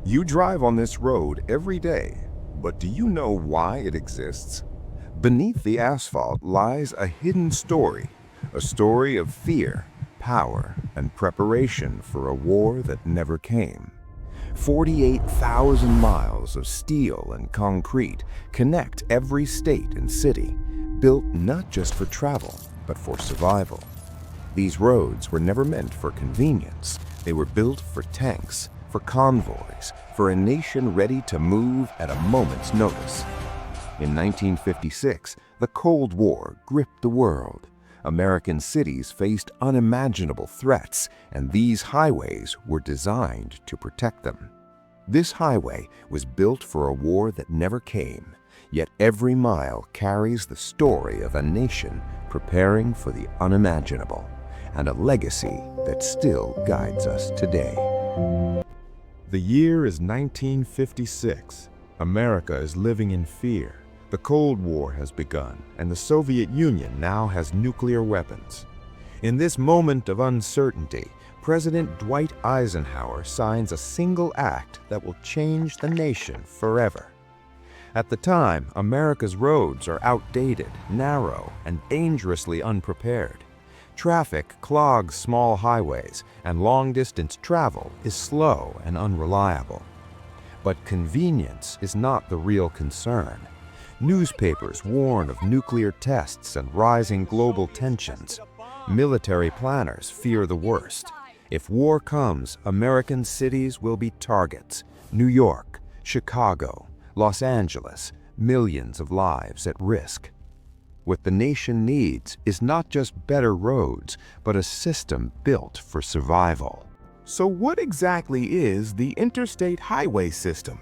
You drive on this road every day, but do you know why it exists? Beneath the asphalt lies a hidden story, a story of fear, power, and preparation for a war that never came. 48,000 miles of steel and concrete connect every state and city, built not just for travel, but for survival. These roads were never meant for convenience. They were built for tanks, for convoys, for a nation ready to move at a moment's notice. In 1956, the Cold War gripped the world. American cities faced unimaginable threats, and these highways were designed to protect them. This highway was built for a war that never came, yet every mile carries the story of a nation preparing for the unimaginable, and a legacy that still guides us today. The year is 1956. America is living in fear. The Cold War has begun, and the Soviet Union now has nuclear weapons. In this moment of uncertainty, President Dwight Eisenhower signs a single act that will change the nation forever. At the time, America's roads are outdated, narrow, and dangerously unprepared. Traffic clogs small highways, and long-distance travel is slow and unreliable. But convenience is not the real concern. Newspapers warn of nuclear tests and rising global tensions. Military planners fear the worst. If war comes, American cities will be targets. New York, Chicago, Los Angeles, millions of lives at risk. What the nation needs is not just better roads, but a system built for survival. So what exactly is the Interstate Highway System?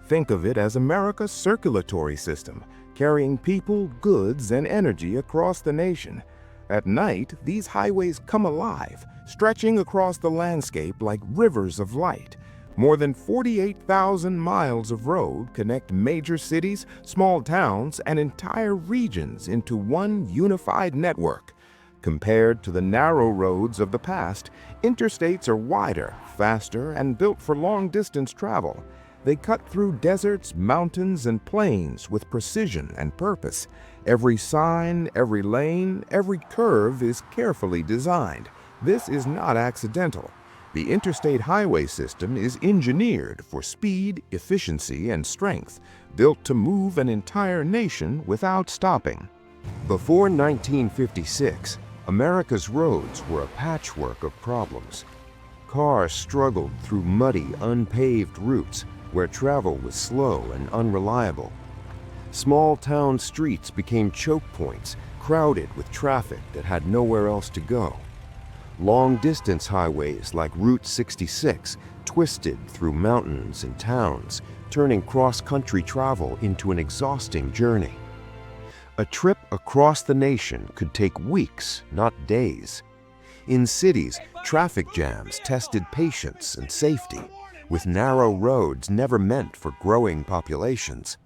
Think of it as America's circulatory system, carrying people, goods, and energy across the nation. At night, these highways come alive, stretching across the landscape like rivers of light. More than 48,000 miles of road connect major cities, small towns, and entire regions into one unified network. Compared to the narrow roads of the past, interstates are wider, faster, and built for long-distance travel. They cut through deserts, mountains, and plains with precision and purpose. Every sign, every lane, every curve is carefully designed. This is not accidental. The Interstate Highway System is engineered for speed, efficiency, and strength, built to move an entire nation without stopping. Before 1956, America's roads were a patchwork of problems. Cars struggled through muddy, unpaved routes where travel was slow and unreliable. Small town streets became choke points, crowded with traffic that had nowhere else to go. Long-distance highways like Route 66 twisted through mountains and towns, turning cross-country travel into an exhausting journey. A trip across the nation could take weeks, not days. In cities, traffic jams tested patience and safety, with narrow roads never meant for growing populations.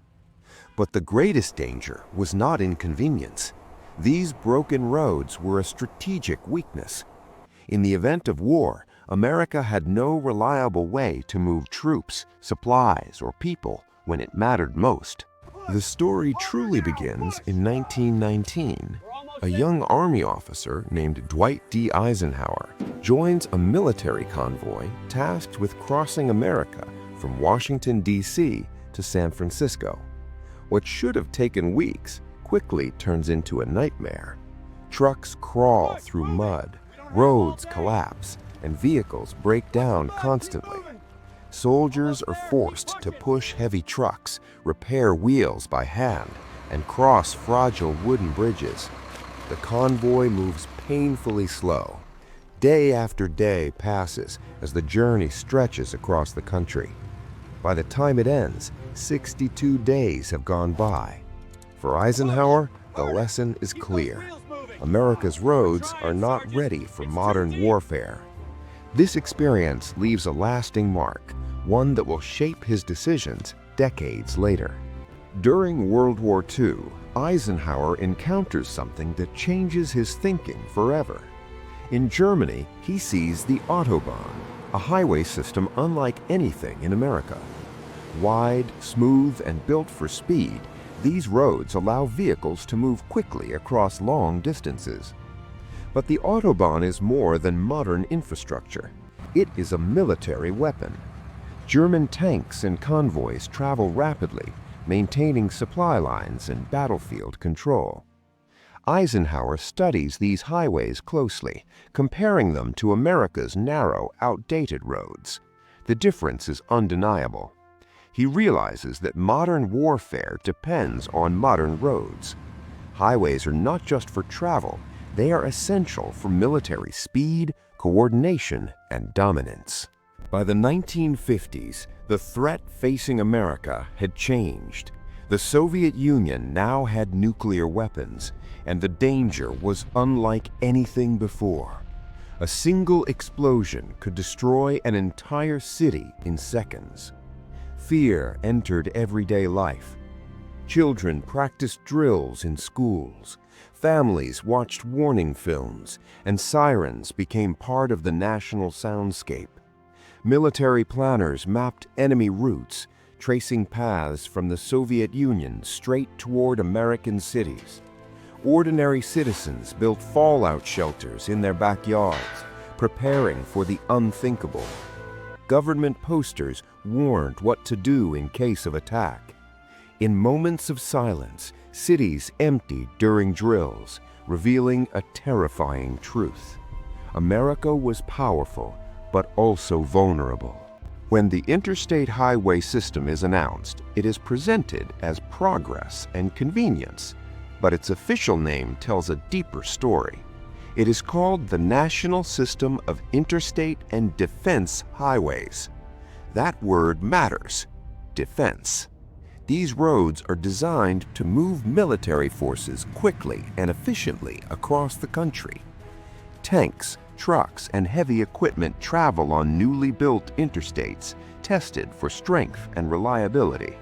But the greatest danger was not inconvenience. These broken roads were a strategic weakness. In the event of war, America had no reliable way to move troops, supplies, or people when it mattered most. The story truly begins in 1919. A young Army officer named Dwight D. Eisenhower joins a military convoy tasked with crossing America from Washington, D.C. to San Francisco. What should have taken weeks quickly turns into a nightmare. Trucks crawl through mud, roads collapse, and vehicles break down constantly. Soldiers are forced to push heavy trucks, repair wheels by hand, and cross fragile wooden bridges. The convoy moves painfully slow. Day after day passes as the journey stretches across the country. By the time it ends, 62 days have gone by. For Eisenhower, the lesson is clear. America's roads are not ready for modern warfare. This experience leaves a lasting mark, one that will shape his decisions decades later. During World War II, Eisenhower encounters something that changes his thinking forever. In Germany, he sees the Autobahn, a highway system unlike anything in America. Wide, smooth, and built for speed, these roads allow vehicles to move quickly across long distances. But the Autobahn is more than modern infrastructure. It is a military weapon. German tanks and convoys travel rapidly, maintaining supply lines and battlefield control. Eisenhower studies these highways closely, comparing them to America's narrow, outdated roads. The difference is undeniable. He realizes that modern warfare depends on modern roads. Highways are not just for travel, they are essential for military speed, coordination, and dominance. By the 1950s, the threat facing America had changed. The Soviet Union now had nuclear weapons, and the danger was unlike anything before. A single explosion could destroy an entire city in seconds. Fear entered everyday life. Children practiced drills in schools. Families watched warning films, and sirens became part of the national soundscape. Military planners mapped enemy routes, tracing paths from the Soviet Union straight toward American cities. Ordinary citizens built fallout shelters in their backyards, preparing for the unthinkable. Government posters warned what to do in case of attack. In moments of silence, cities emptied during drills, revealing a terrifying truth. America was powerful, but also vulnerable. When the Interstate Highway System is announced, it is presented as progress and convenience, but its official name tells a deeper story. It is called the National System of Interstate and Defense Highways. That word matters: defense. These roads are designed to move military forces quickly and efficiently across the country. Tanks, trucks, and heavy equipment travel on newly built interstates, tested for strength and reliability.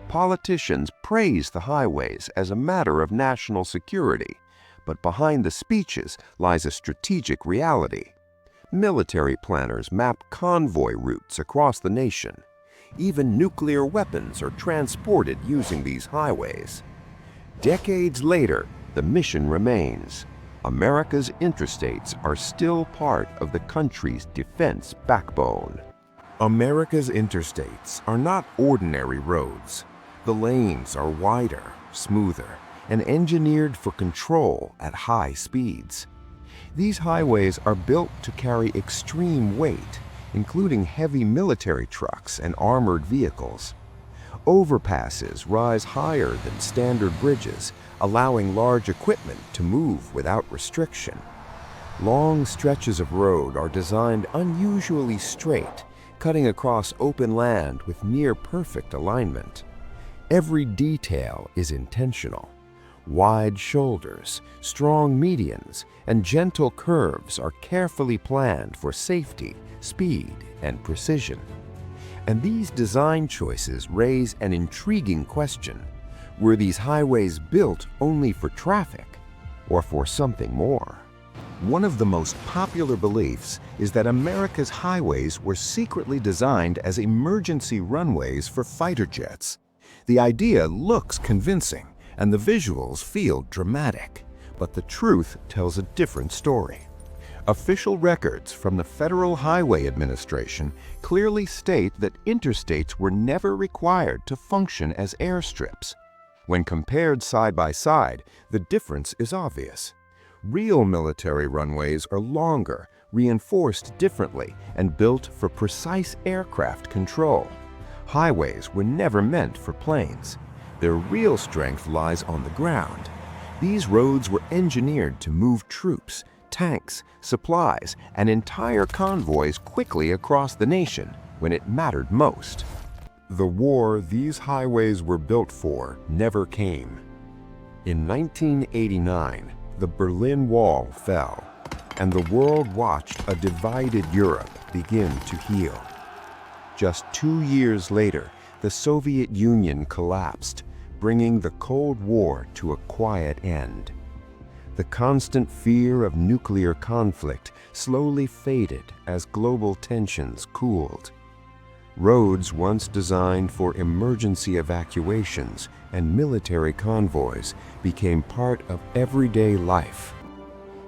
Politicians praise the highways as a matter of national security, but behind the speeches lies a strategic reality. Military planners map convoy routes across the nation. Even nuclear weapons are transported using these highways. Decades later, the mission remains. America's interstates are still part of the country's defense backbone. America's interstates are not ordinary roads. The lanes are wider, smoother, and engineered for control at high speeds. These highways are built to carry extreme weight, including heavy military trucks and armored vehicles. Overpasses rise higher than standard bridges, allowing large equipment to move without restriction. Long stretches of road are designed unusually straight, cutting across open land with near-perfect alignment. Every detail is intentional. Wide shoulders, strong medians, and gentle curves are carefully planned for safety, speed, and precision. And these design choices raise an intriguing question. Were these highways built only for traffic, or for something more? One of the most popular beliefs is that America's highways were secretly designed as emergency runways for fighter jets. The idea looks convincing, and the visuals feel dramatic, but the truth tells a different story. Official records from the Federal Highway Administration clearly state that interstates were never required to function as airstrips. When compared side by side, the difference is obvious. Real military runways are longer, reinforced differently, and built for precise aircraft control. Highways were never meant for planes. Their real strength lies on the ground. These roads were engineered to move troops, tanks, supplies, and entire convoys quickly across the nation when it mattered most. The war these highways were built for never came. In 1989, the Berlin Wall fell, and the world watched a divided Europe begin to heal. Just 2 years later, the Soviet Union collapsed, bringing the Cold War to a quiet end. The constant fear of nuclear conflict slowly faded as global tensions cooled. Roads once designed for emergency evacuations and military convoys became part of everyday life.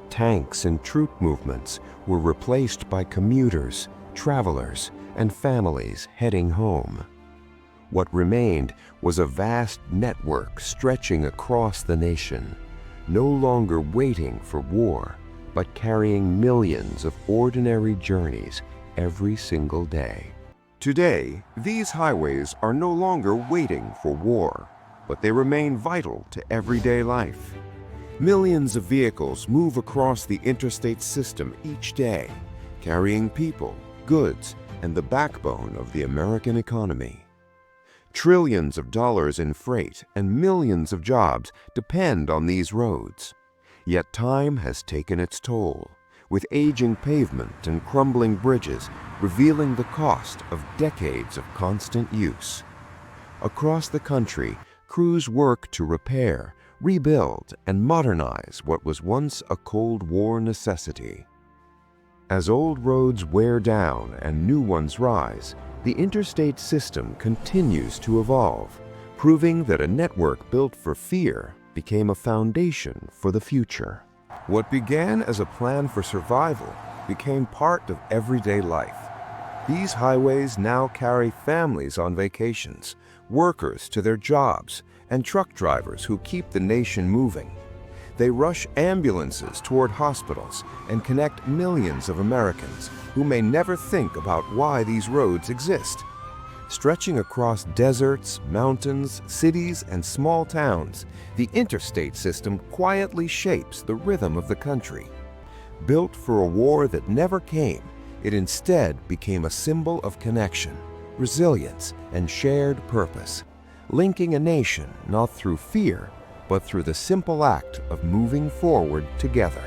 Tanks and troop movements were replaced by commuters, travelers, and families heading home. What remained was a vast network stretching across the nation, no longer waiting for war, but carrying millions of ordinary journeys every single day. Today, these highways are no longer waiting for war, but they remain vital to everyday life. Millions of vehicles move across the interstate system each day, carrying people, goods, and the backbone of the American economy. Trillions of dollars in freight and millions of jobs depend on these roads. Yet time has taken its toll, with aging pavement and crumbling bridges revealing the cost of decades of constant use. Across the country, crews work to repair, rebuild, and modernize what was once a Cold War necessity. As old roads wear down and new ones rise, the interstate system continues to evolve, proving that a network built for fear became a foundation for the future. What began as a plan for survival became part of everyday life. These highways now carry families on vacations, workers to their jobs, and truck drivers who keep the nation moving. They rush ambulances toward hospitals and connect millions of Americans who may never think about why these roads exist. Stretching across deserts, mountains, cities, and small towns, the interstate system quietly shapes the rhythm of the country. Built for a war that never came, it instead became a symbol of connection, resilience, and shared purpose, linking a nation not through fear, but through the simple act of moving forward together.